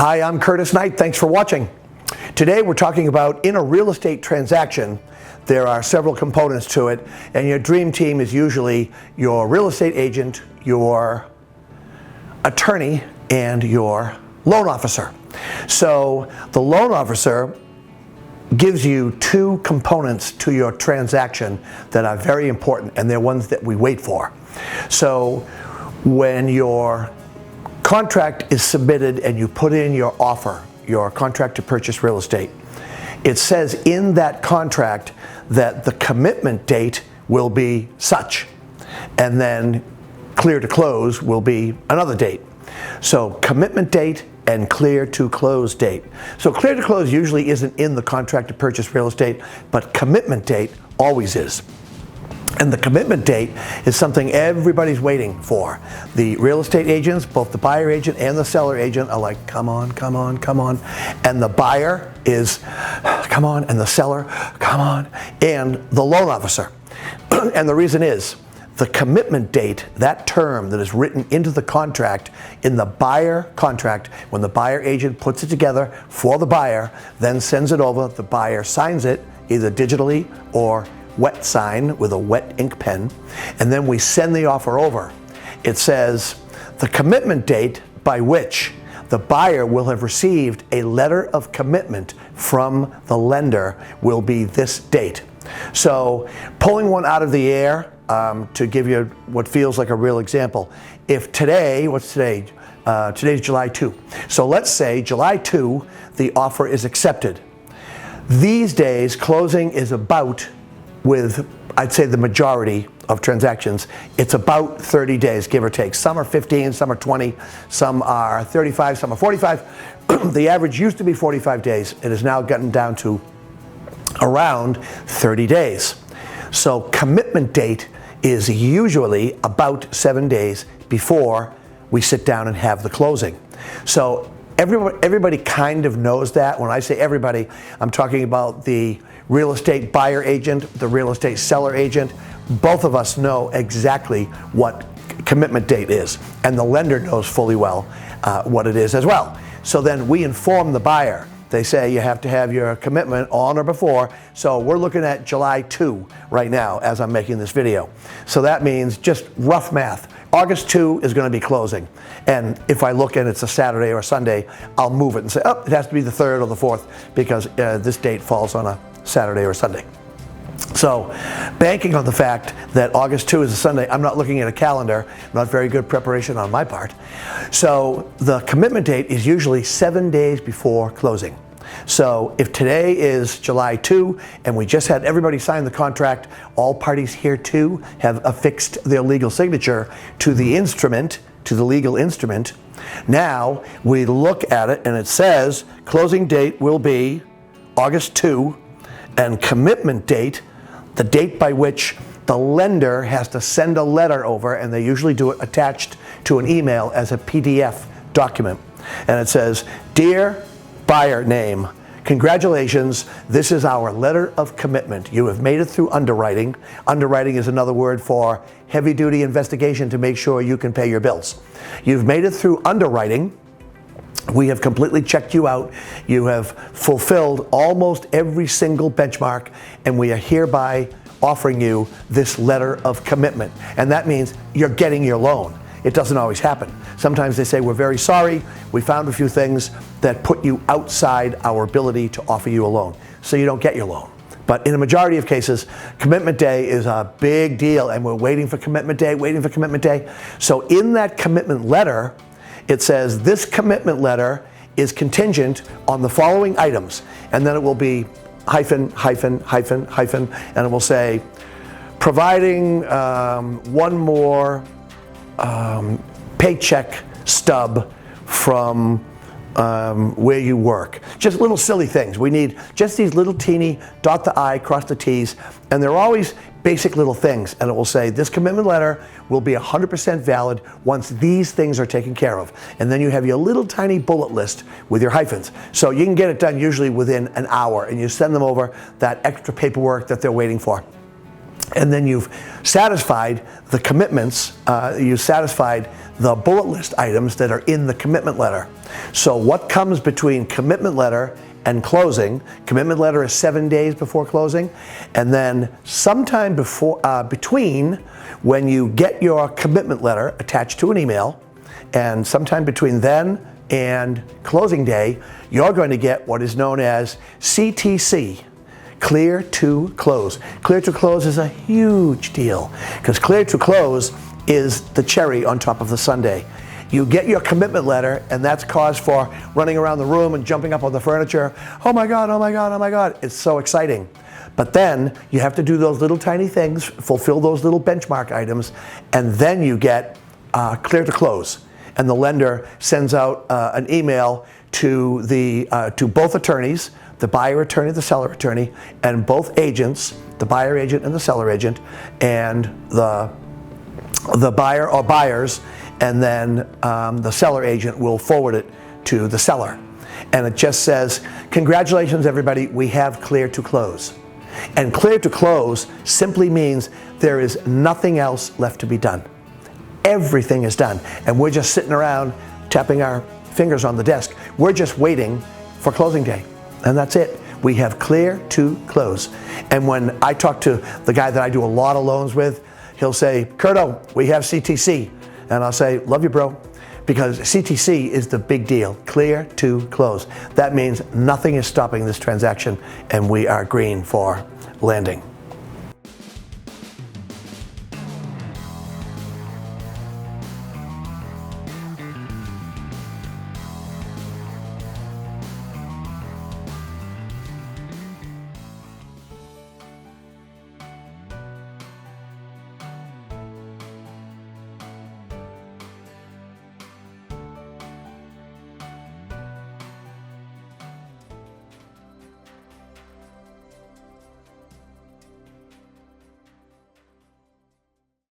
Hi, I'm Curtis Knight. Thanks for watching. Today we're talking about in a real estate transaction, there are several components to it, and your dream team is usually your real estate agent, your attorney, and your loan officer. So the loan officer gives you two components to your transaction that are very important, and they're ones that we wait for. So when your contract is submitted and you put in your offer, your contract to purchase real estate, it says in that contract that the commitment date will be such, and then clear to close will be another date. So commitment date and clear to close date. So clear to close usually isn't in the contract to purchase real estate, but commitment date always is. And the commitment date is something everybody's waiting for. The real estate agents, both the buyer agent and the seller agent, are like, come on, come on, come on. And the buyer is, come on, and the seller, come on, and the loan officer. And the reason is, the commitment date, that term that is written into the contract, in the buyer contract, when the buyer agent puts it together for the buyer, then sends it over, the buyer signs it, either digitally or wet sign with a wet ink pen, and then we send the offer over. It says the commitment date by which the buyer will have received a letter of commitment from the lender will be this date. So pulling one out of the air, to give you what feels like a real example, if today, what's today? Today's July 2. So let's say July 2, the offer is accepted. These days, closing is about, with I'd say the majority of transactions, it's about 30 days, give or take. Some are 15, some are 20, some are 35, some are 45. The average used to be 45 days. It has now gotten down to around 30 days. So commitment date is usually about 7 days before we sit down and have the closing. So everybody kind of knows that. When I say everybody, I'm talking about the real estate buyer agent, the real estate seller agent. Both of us know exactly what commitment date is, and the lender knows fully well what it is as well. So then we inform the buyer. They say you have to have your commitment on or before, so we're looking at July 2 right now as I'm making this video. So that means, just rough math, August 2 is going to be closing. And if I look and it's a Saturday or a Sunday, I'll move it and say, oh, it has to be the 3rd or the 4th because this date falls on a Saturday or Sunday. So banking on the fact that August 2 is a Sunday, I'm not looking at a calendar, not very good preparation on my part. So the commitment date is usually 7 days before closing. So if today is July 2 and we just had everybody sign the contract, all parties here too have affixed their legal signature to the instrument, to the legal instrument. Now we look at it and it says closing date will be August 2, and commitment date, the date by which the lender has to send a letter over, and they usually do it attached to an email as a PDF document. And it says, "Dear buyer name, congratulations, this is our letter of commitment. You have made it through underwriting." Underwriting is another word for heavy-duty investigation to make sure you can pay your bills. You've made it through underwriting. We have completely checked you out. You have fulfilled almost every single benchmark, and we are hereby offering you this letter of commitment. And that means you're getting your loan. It doesn't always happen. Sometimes they say, we're very sorry, we found a few things that put you outside our ability to offer you a loan, so you don't get your loan. But in a majority of cases, commitment day is a big deal, and we're waiting for commitment day, waiting for commitment day. So in that commitment letter, it says this commitment letter is contingent on the following items, and then it will be hyphen, hyphen, hyphen, hyphen, and it will say, providing one more paycheck stub from where you work. Just little silly things. We need just these little teeny dot the I, cross the T's, and they're always basic little things, and it will say this commitment letter will be 100% valid once these things are taken care of. And then you have your little tiny bullet list with your hyphens. So you can get it done usually within an hour, and you send them over that extra paperwork that they're waiting for. And then you've satisfied the commitments, you satisfied the bullet list items that are in the commitment letter. So what comes between commitment letter and closing? Commitment letter is 7 days before closing, and then sometime between when you get your commitment letter attached to an email, and sometime between then and closing day, you're going to get what is known as CTC, clear to close. Clear to close is a huge deal, because clear to close is the cherry on top of the sundae. You get your commitment letter, and that's cause for running around the room and jumping up on the furniture. Oh my God, oh my God, oh my God. It's so exciting. But then you have to do those little tiny things, fulfill those little benchmark items, and then you get clear to close. And the lender sends out an email to both attorneys, the buyer attorney, the seller attorney, and both agents, the buyer agent and the seller agent, and the buyer or buyers, and then the seller agent will forward it to the seller. And it just says, congratulations everybody, we have clear to close. And clear to close simply means there is nothing else left to be done. Everything is done. And we're just sitting around tapping our fingers on the desk. We're just waiting for closing day. And that's it. We have clear to close. And when I talk to the guy that I do a lot of loans with, he'll say, Curto, we have CTC. And I'll say, love you, bro. Because CTC is the big deal, clear to close. That means nothing is stopping this transaction, and we are green for landing.